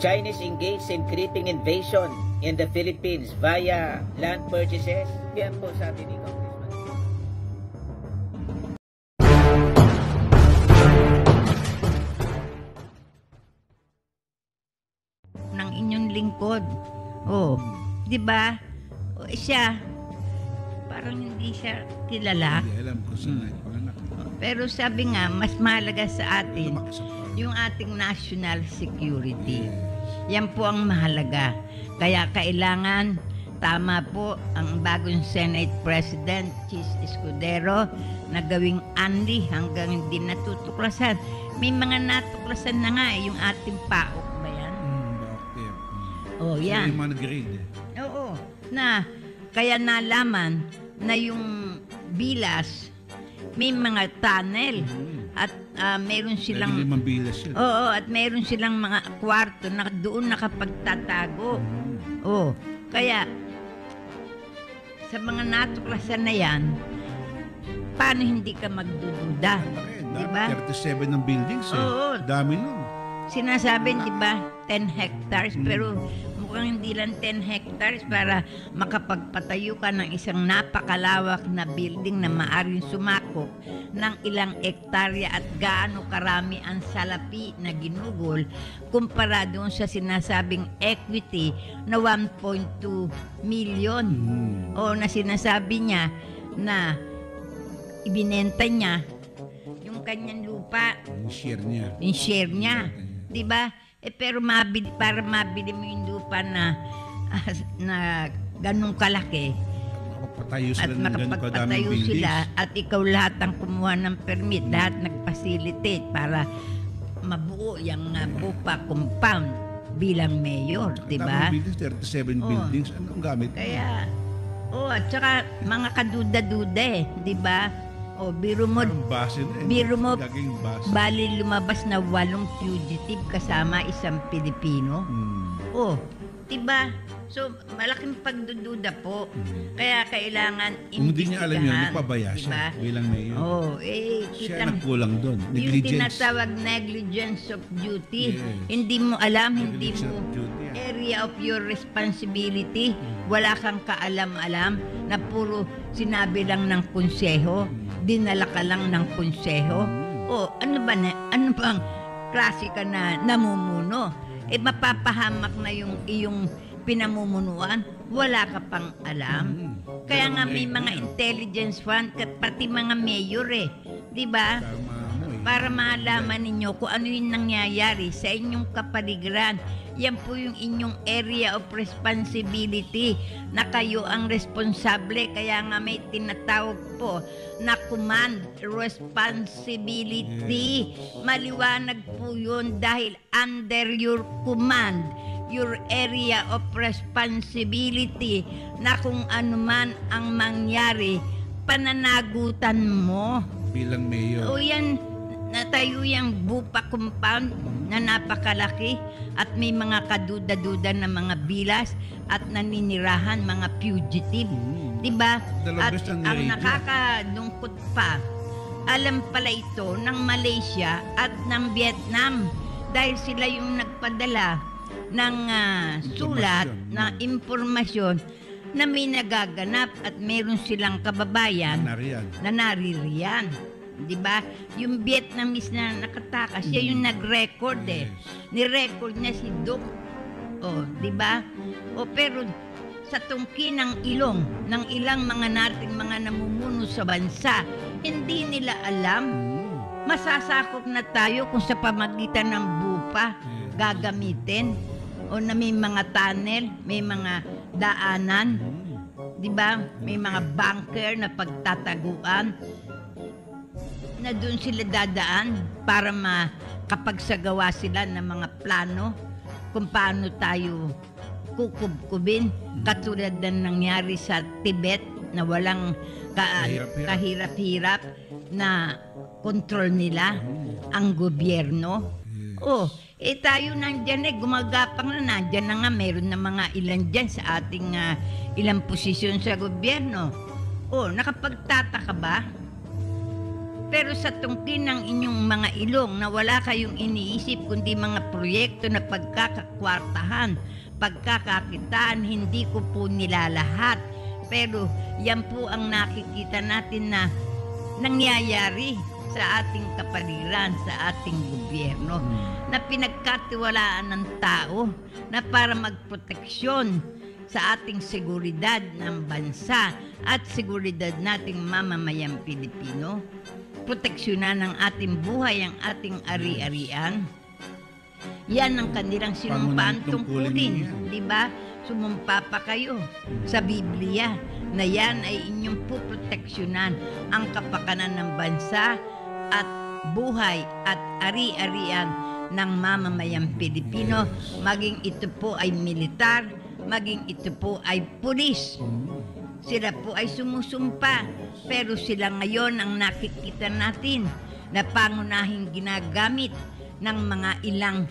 Chinese engaged in creeping invasion in the Philippines via land purchases? Yan po sabi ni Congressman. Ng inyong lingkod. Oh, 'di ba? Siya parang hindi siya kilala. Hindi alam kung saan ay panganak. Pero sabi nga, mas mahalaga sa atin yung ating national security. Yan po ang mahalaga. Kaya kailangan, tama po ang bagong Senate President, Chis Escudero, na gawing anli hanggang hindi natutuklasan. May mga natuklasan na nga yung ating PAOK ba yan? Oh, yan. Yung mga nag-grade Oo. Na, kaya nalaman na yung bilas, may mga tunnel at meron silang bilas yun. Oo, at meron silang mga kwarto na doon nakapagtatago. Oh, kaya sa mga natuklasan na yan, paano hindi ka magdududa? Diba? 37 ng buildings eh. Oo. Dami nun. Sinasabi, di ba, 10 hectares, pero mukhang hindi lang 10 hectares para makapagpatayo ka ng isang napakalawak na building na maaring sumakop ng ilang hektarya at gaano karami ang salapi na ginugol kumpara doon sa sinasabing equity na 1.2 million. O na sinasabi niya na ibinenta niya yung kanyang lupa, yung share niya. Diba? Pero para mabili mo yung lupa na ganung kalaki at makapagpatayo sila at ikaw lahat ang kumuha ng permit, lahat nag-facilitate para mabuo yung bupa compound bilang mayor, diba? 37 buildings, anong gamit? Kaya, at saka mga kaduda-duda diba? O, biro mo, bali lumabas na 8 fugitive kasama isang Pilipino. O, diba? So, malaking pagdududa po. Kaya kailangan imbestigahan. Kung hindi niya alam yun, nagpabaya siya bilang mayor. Siya nagkulang doon. Yung tinatawag negligence of duty. Hindi mo alam, hindi mo area of your responsibility. Wala kang kaalam-alam na puro sinabi lang ng konseho. Dinala ka lang ng konseho. Ano bang klase ka na namumuno? Mapapahamak na yung iyong pinamumunuan, wala ka pang alam. Kaya nga may mga intelligence fund, pati mga mayor di ba? Para malaman ninyo kung ano yung nangyayari sa inyong kapaligiran. Yan po yung inyong area of responsibility na kayo ang responsable. Kaya nga may tinatawag po na command responsibility. Maliwanag po yun dahil under your command, your area of responsibility, na kung ano man ang mangyari, pananagutan mo. Bilang mayor. Yan, natayo yung bupa compound na napakalaki at may mga kaduda-duda na mga bilas at naninirahan mga fugitive. Diba? At ang nakakalungkot pa, alam pala ito ng Malaysia at ng Vietnam dahil sila yung nagpadala ng sulat na impormasyon na may nagaganap at meron silang kababayan na naririyan. Diba? Yung Vietnamese na nakatakas, siya yung nag-record Ni-record niya si Duc. Diba? Pero sa tungki ng ilong ng ilang mga nating mga namumuno sa bansa, hindi nila alam. Masasakop na tayo kung sa pamagitan ng bupa gagamitin o na may mga tunnel, may mga daanan, diba? May mga bunker na pagtataguan na doon sila dadaan para makapagsagawa sila ng mga plano kung paano tayo kukubkubin, katulad na nangyari sa Tibet na walang kahirap-hirap na kontrol nila ang gobyerno. Tayo nandyan gumagapang na nandyan na nga, meron na mga ilan dyan sa ating ilang posisyon sa gobyerno. Nakapagtataka ba? Pero sa tungkin ng inyong mga ilong na wala kayong iniisip kundi mga proyekto na pagkakakwartahan, pagkakakitaan, hindi ko po nilalahat. Pero yan po ang nakikita natin na nangyayari sa ating kapaliran, sa ating gobyerno, na pinagkatiwalaan ng tao na para magproteksyon sa ating seguridad ng bansa at seguridad nating mamamayang Pilipino, proteksyonan ng ating buhay, ang ating ari-arian. Yan ang kanilang sinumpaan tungkulin, di ba? Sumumpa pa kayo sa Biblia na yan ay inyong puproteksyonan ang kapakanan ng bansa at buhay at ari-arian ng mamamayang Pilipino, maging ito po ay militar, maging ito po ay pulis. Sila po ay sumusumpa, pero sila ngayon ang nakikita natin na pangunahing ginagamit ng mga ilang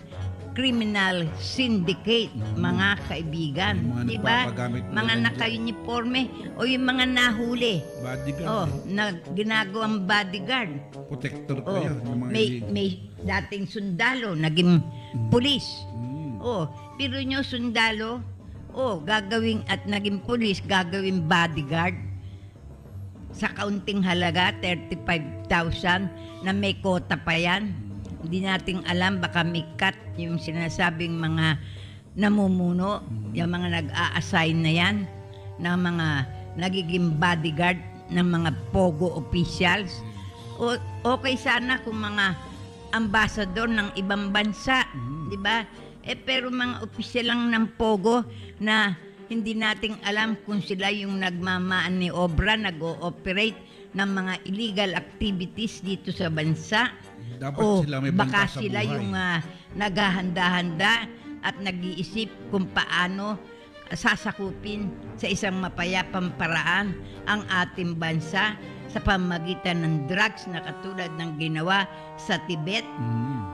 criminal syndicate, mga kaibigan, di ba? Mga naka-uniforme o yung mga nahuli. Bodyguard. Na ginagawang bodyguard. Protector kayo. May dating sundalo, naging pulis. Pero nyo sundalo, gagawing at naging pulis, gagawing bodyguard sa kaunting halaga, 35,000 na may kota pa yan. Hindi nating alam, baka may cut yung sinasabing mga namumuno, yung mga nag-a-assign na yan, na mga nagiging bodyguard ng mga pogo officials. Okay sana kung mga ambassador ng ibang bansa, di ba? Pero mga opisyal lang ng pogo na hindi nating alam kung sila yung nagmamaan ni obra, nag-ooperate ng mga illegal activities dito sa bansa. Dapat sila may baka banta sa sila buhay. yung naghahanda-handa at nag-iisip kung paano sasakupin sa isang mapayapang paraan ang ating bansa sa pamamagitan ng drugs na katulad ng ginawa sa Tibet,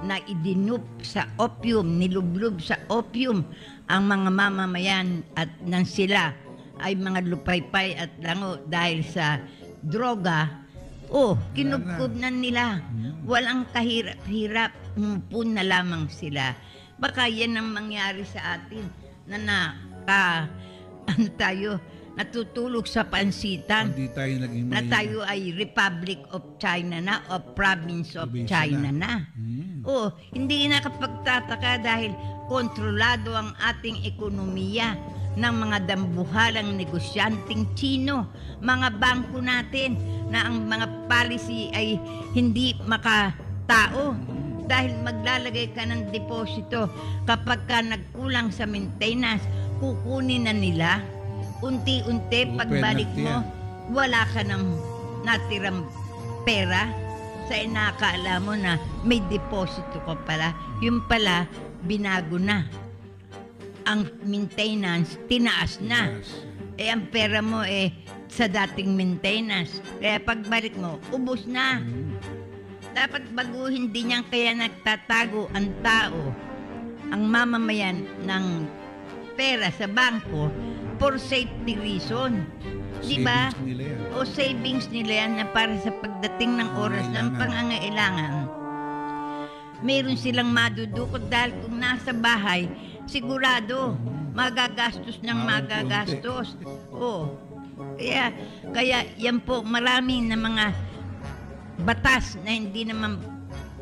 na idinup sa opium, nilublob sa opium ang mga mamamayan at nang sila ay mga lupaypay at lango dahil sa droga. Kinubkubnan nila. Walang kahirap-hirap, humpun na lamang sila. Baka yan ang mangyari sa atin na natutulog sa pansitan. Hindi tayo naging na tayo ay Republic of China na o Province of China na. Hindi nakapagtataka dahil kontrolado ang ating ekonomiya ng mga dambuhalang negosyanteng Chino, mga bangko natin na ang mga policy ay hindi makatao dahil maglalagay ka ng deposito kapag ka nagkulang sa maintenance, kukunin na nila. Unti-unti, pagbalik mo, wala ka ng natirang pera sa inakala mo na may deposito ka pala. Yung pala, binago na. Ang maintenance, tinaas na. Ang pera mo sa dating maintenance. Kaya pagbalik mo, ubos na. Dapat baguhin din yan, kaya nagtatago ang tao, ang mamamayan ng pera sa bangko for safety reason. Di ba? Savings nila yan na para sa pagdating ng oras ng pangangailangan. Meron silang madudukot dahil kung nasa bahay, sigurado magagastos ng magagastos. Kaya yan po, marami na mga batas na hindi naman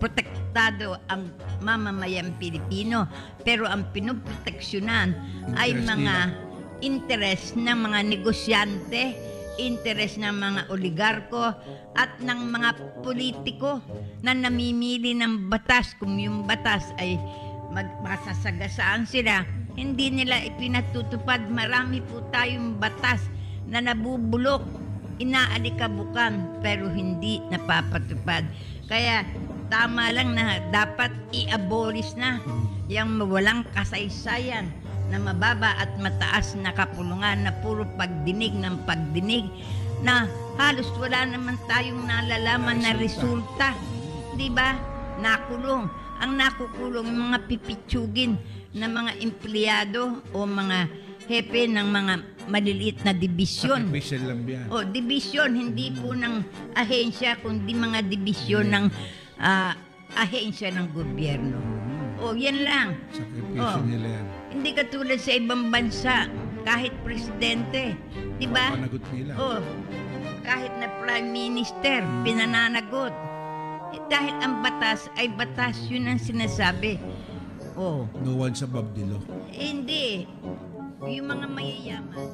protektado ang mamamayang Pilipino, pero ang pinoproteksyonan ay mga interes ng mga negosyante, interes ng mga oligarko at ng mga politiko na namimili ng batas. Kung yung batas ay masasagasaan sila, hindi nila ipinatutupad. Marami po tayong batas na nabubulok, inaalikabukan, pero hindi napapatupad. Kaya tama lang na dapat i-abolish na yung walang kasaysayan na mababa at mataas na kapulungan na puro pagdinig ng pagdinig na halos wala naman tayong nalalaman na resulta. Di ba? Nakulong. Ang nakukulong, mga pipitsugin na mga empleyado o mga hepe ng mga maliliit na dibisyon. Official lang yan. O, dibisyon, hindi po ng ahensya, kundi mga dibisyon ng ahensya ng gobyerno. O, yan lang. Sakripisyo nila yan. Hindi katulad sa ibang bansa, kahit presidente, di ba? Panagot nila. O, kahit na prime minister, pinananagot. Dahil ang batas ay batas, yun ang sinasabi. Oh. No one's above the law. Hindi. Yung mga mayayaman.